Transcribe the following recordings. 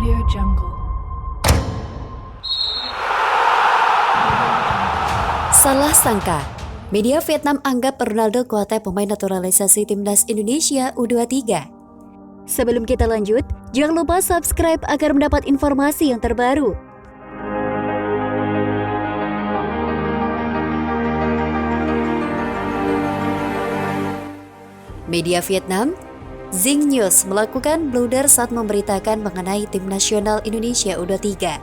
Audio Jungle. Salah sangka, media Vietnam anggap Ronaldo Kuateh pemain naturalisasi timnas Indonesia U23. Sebelum kita lanjut, jangan lupa subscribe agar mendapat informasi yang terbaru. Media Vietnam, Zing News melakukan blunder saat memberitakan mengenai tim nasional Indonesia U23.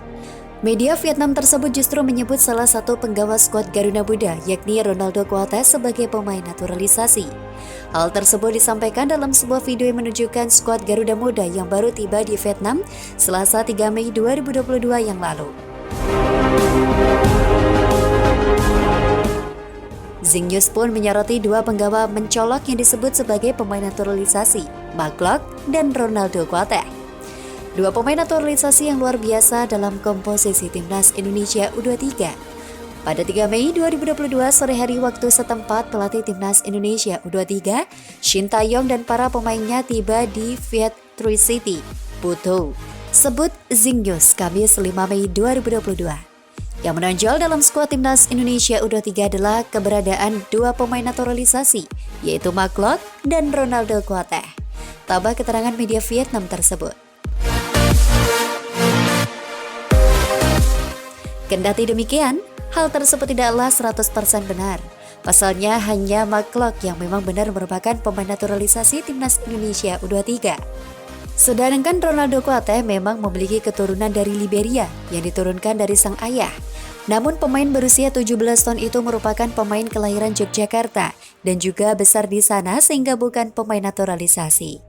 Media Vietnam tersebut justru menyebut salah satu penggawa skuad Garuda Muda, yakni Ronaldo Kuateh sebagai pemain naturalisasi. Hal tersebut disampaikan dalam sebuah video yang menunjukkan skuad Garuda Muda yang baru tiba di Vietnam Selasa 3 Mei 2022 yang lalu. Zing News pun menyoroti dua penggawa mencolok yang disebut sebagai pemain naturalisasi, Mark Locke dan Ronaldo Kuateh. Dua pemain naturalisasi yang luar biasa dalam komposisi timnas Indonesia U23. Pada 3 Mei 2022 sore hari waktu setempat, pelatih timnas Indonesia U23, Shin Tae-yong dan para pemainnya tiba di Viet Tri City, Phu Tho. Sebut Zing News Kamis 5 Mei 2022. Yang menonjol dalam skuad timnas Indonesia U23 adalah keberadaan dua pemain naturalisasi, yaitu Mark Locke dan Ronaldo Kuateh. Tambah keterangan media Vietnam tersebut. Kendati demikian, hal tersebut tidaklah 100% benar. Pasalnya hanya Mark Locke yang memang benar merupakan pemain naturalisasi timnas Indonesia U23. Sedangkan Ronaldo Kuateh memang memiliki keturunan dari Liberia yang diturunkan dari sang ayah. Namun pemain berusia 17 tahun itu merupakan pemain kelahiran Yogyakarta dan juga besar di sana sehingga bukan pemain naturalisasi.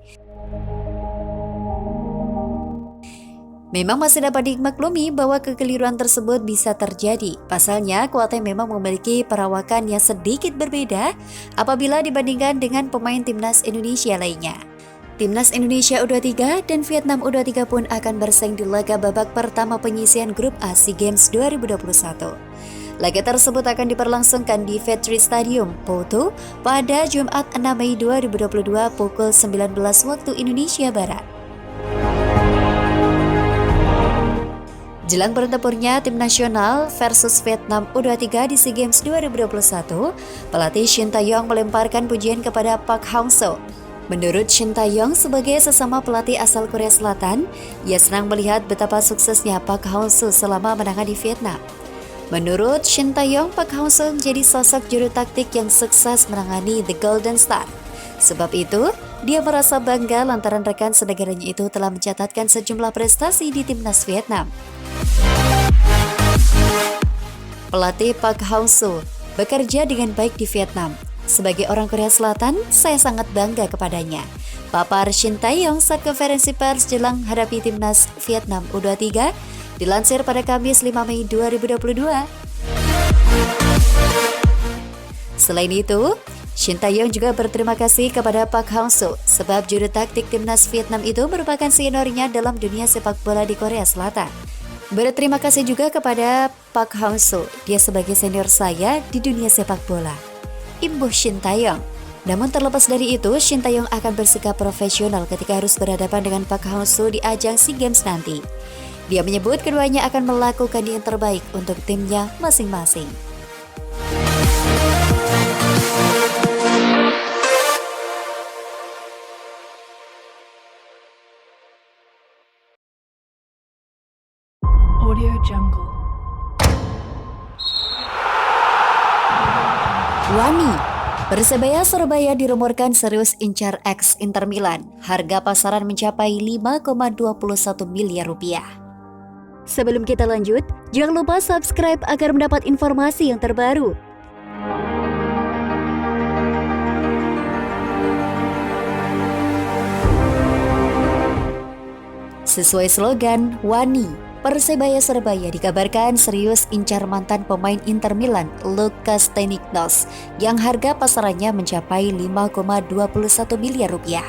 Memang masih dapat dimaklumi bahwa kekeliruan tersebut bisa terjadi. Pasalnya, Kuateh memang memiliki perawakan yang sedikit berbeda apabila dibandingkan dengan pemain timnas Indonesia lainnya. Timnas Indonesia U23 dan Vietnam U23 pun akan bersaing di laga babak pertama penyisihan grup A SEA Games 2021. Laga tersebut akan diperlangsungkan di Viet Tri Stadium, Phu Tho pada Jumat 6 Mei 2022 pukul 19 waktu Indonesia Barat. Jelang bertempurnya tim nasional versus Vietnam U23 di SEA Games 2021, pelatih Shin Tae-yong melemparkan pujian kepada Park Hang-seo. Menurut Shin Tae-yong sebagai sesama pelatih asal Korea Selatan, ia senang melihat betapa suksesnya Park Hang-seo selama menangani Vietnam. Menurut Shin Tae-yong, Park Hang-seo menjadi sosok juru taktik yang sukses menangani The Golden Star. Sebab itu, dia merasa bangga lantaran rekan senegaranya itu telah mencatatkan sejumlah prestasi di timnas Vietnam. Pelatih Park Hang-seo bekerja dengan baik di Vietnam. Sebagai orang Korea Selatan, saya sangat bangga kepadanya. Papar Shin Tae-yong saat konferensi pers jelang hadapi timnas Vietnam U23 dilansir pada Kamis 5 Mei 2022. Selain itu, Shin Tae-yong juga berterima kasih kepada Park Hang-seo sebab juru taktik timnas Vietnam itu merupakan seniornya dalam dunia sepak bola di Korea Selatan. Berterima kasih juga kepada Park Hang-seo, dia sebagai senior saya di dunia sepak bola. Imbuh Shin Tae-yong. Namun terlepas dari itu, Shin Tae-yong akan bersikap profesional ketika harus berhadapan dengan Park Hang-seo di ajang SEA Games nanti. Dia menyebut keduanya akan melakukan yang terbaik untuk timnya masing-masing. Audio Jungle. Wani, Persebaya Surabaya dirumorkan serius incar ex Inter Milan. Harga pasaran mencapai 5,21 miliar rupiah. Sebelum kita lanjut, jangan lupa subscribe agar mendapat informasi yang terbaru. Sesuai slogan Wani, Persebaya Surabaya dikabarkan serius incar mantan pemain Inter Milan, Łukasz Steinicknos, yang harga pasarannya mencapai 5,21 miliar rupiah.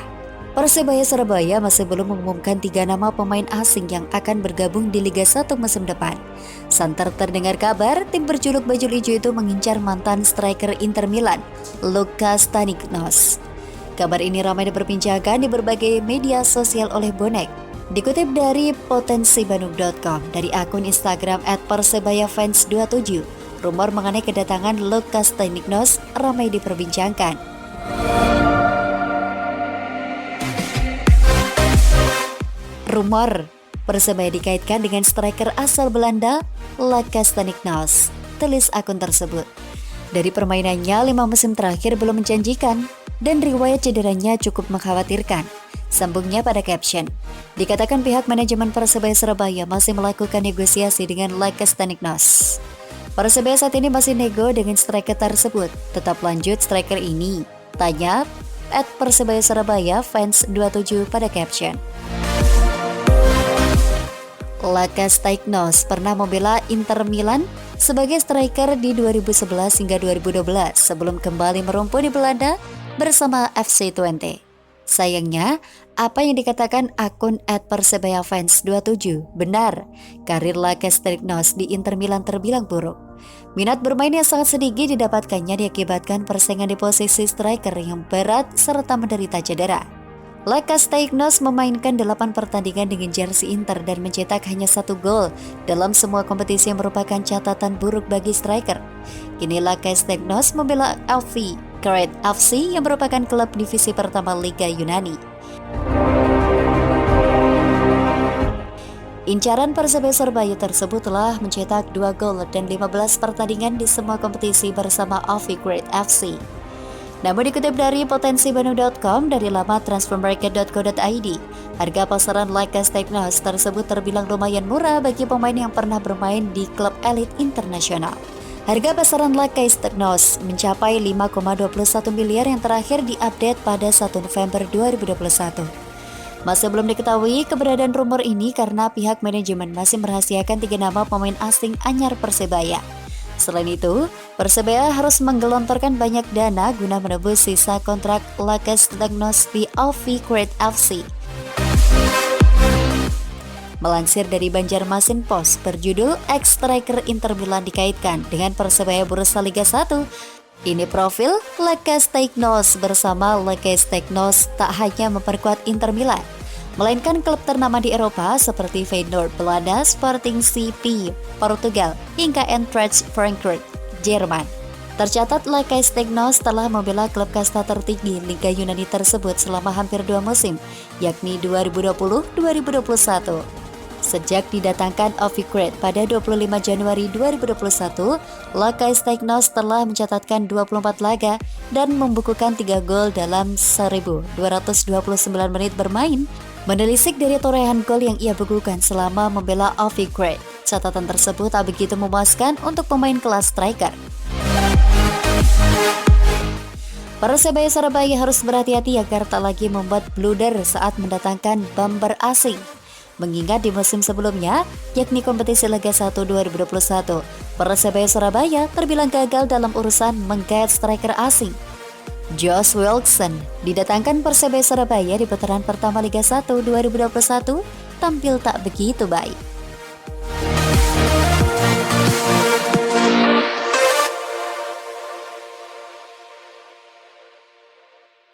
Persebaya Surabaya masih belum mengumumkan 3 nama pemain asing yang akan bergabung di Liga 1 musim depan. Santer terdengar kabar, tim berjuluk bajul ijo itu mengincar mantan striker Inter Milan, Łukasz Steinicknos. Kabar ini ramai diperbincangkan di berbagai media sosial oleh bonek. Dikutip dari potensibandung.com dari akun Instagram @persebayafans27, rumor mengenai kedatangan Lukas Staniknos ramai diperbincangkan. Rumor Persebaya dikaitkan dengan striker asal Belanda, Lukas Staniknos, tulis akun tersebut. Dari permainannya 5 musim terakhir belum menjanjikan dan riwayat cederanya cukup mengkhawatirkan. Sambungnya pada caption, dikatakan pihak manajemen Persebaya Surabaya masih melakukan negosiasi dengan Lukas Staniknos. Persebaya saat ini masih nego dengan striker tersebut. Tetap lanjut striker ini, tanya @Persebaya Surabaya fans 27 pada caption. Lukas Staniknos pernah membela Inter Milan sebagai striker di 2011 hingga 2012 sebelum kembali merumput di Belanda bersama FC Twente. Sayangnya, apa yang dikatakan akun @persebayafans27 benar. Karir Lukas Staniknos di Inter Milan terbilang buruk. Minat bermain yang sangat sedikit didapatkannya diakibatkan persaingan di posisi striker yang berat serta menderita cedera. Lukas Staniknos memainkan 8 pertandingan dengan jersey Inter dan mencetak hanya 1 gol dalam semua kompetisi yang merupakan catatan buruk bagi striker. Kini Lukas Staniknos membela Alfi Great FC yang merupakan klub divisi pertama Liga Yunani. Incaran Persebaya Surabaya tersebut telah mencetak 2 gol dan 15 pertandingan di semua kompetisi bersama Alfi Great FC. Namun dikutip dari potensibandung.com dari laman transfermarket.co.id, harga pasaran Lukas Staniknos tersebut terbilang lumayan murah bagi pemain yang pernah bermain di klub elit internasional. Harga pasaran Lukas Staniknos mencapai 5,21 miliar yang terakhir diupdate pada 1 November 2021. Masih belum diketahui keberadaan rumor ini karena pihak manajemen masih merahasiakan 3 nama pemain asing anyar Persebaya. Selain itu, Persebaya harus menggelontorkan banyak dana guna menebus sisa kontrak Lukas Staniknos di Alfi Great FC. Melansir dari Banjarmasin Post berjudul ex-striker Inter Milan dikaitkan dengan Persebaya Bursa Liga 1. Ini profil Lukas Staniknos bersama Lukas Staniknos tak hanya memperkuat Inter Milan, melainkan klub ternama di Eropa seperti Feyenoord Belanda, Sporting CP Portugal, hingga Eintracht Frankfurt Jerman. Tercatat Lukas Staniknos telah membela klub kasta tertinggi Liga Yunani tersebut selama hampir 2 musim, yakni 2020-2021. Sejak didatangkan Alfi Great pada 25 Januari 2021, Lukas Staniknos telah mencatatkan 24 laga dan membukukan 3 gol dalam 1.229 menit bermain, menelisik dari torehan gol yang ia bukukan selama membela Alfi Great. Catatan tersebut tak begitu memuaskan untuk pemain kelas striker. Persebaya Surabaya harus berhati-hati agar tak lagi membuat blunder saat mendatangkan bumper asing. Mengingat di musim sebelumnya, yakni kompetisi Liga 1 2021, Persebaya Surabaya terbilang gagal dalam urusan menggait striker asing. Josh Wilson didatangkan Persebaya Surabaya di putaran pertama Liga 1 2021 tampil tak begitu baik.